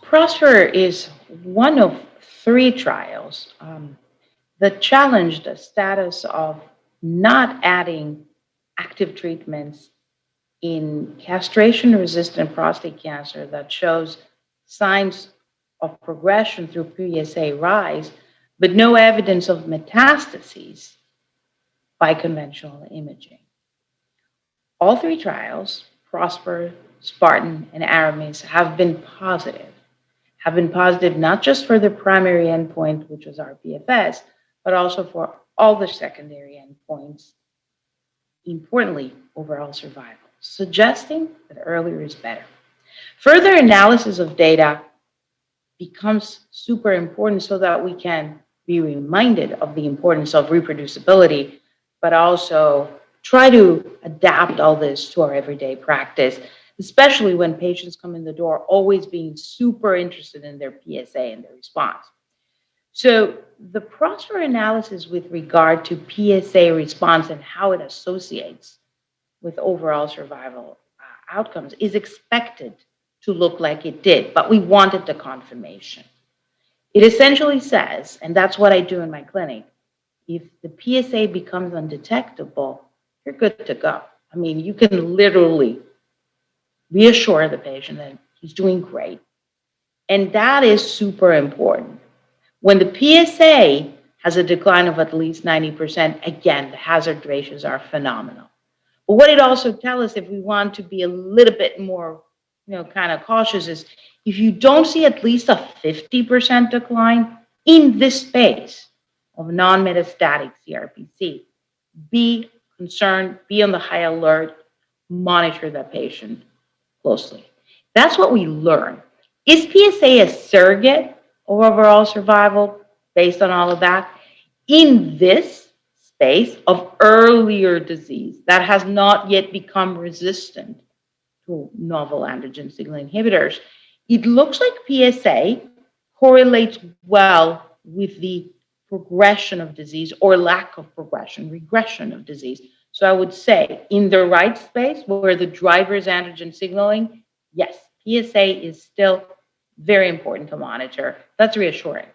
Prosper is one of three trials that challenge the status of not adding active treatments in castration-resistant prostate cancer that shows signs of progression through PSA rise, but no evidence of metastases by conventional imaging. All three trials, Prosper, Spartan, and Aramis, have been positive not just for the primary endpoint, which was rPFS, but also for all the secondary endpoints, importantly, overall survival, suggesting that earlier is better. Further analysis of data becomes super important so that we can be reminded of the importance of reproducibility, but also try to adapt all this to our everyday practice, especially when patients come in the door always being super interested in their PSA and their response. So the Prosper analysis with regard to PSA response and how it associates with overall survival outcomes is expected to look like it did, but we wanted the confirmation. It essentially says, and that's what I do in my clinic, if the PSA becomes undetectable, you're good to go. I mean, you can literally reassure the patient that he's doing great. And that is super important. When the PSA has a decline of at least 90%, again, the hazard ratios are phenomenal. But what it also tells us, if we want to be a little bit more, kind of cautious, is if you don't see at least a 50% decline in this space of non-metastatic CRPC, be concerned, be on the high alert, monitor that patient closely. That's what we learn. Is PSA a surrogate of overall survival based on all of that? In this space of earlier disease that has not yet become resistant to novel androgen signaling inhibitors, it looks like PSA correlates well with the progression of disease or lack of progression, regression of disease. So I would say in the right space where the driver is androgen signaling, yes, PSA is still very important to monitor. That's reassuring.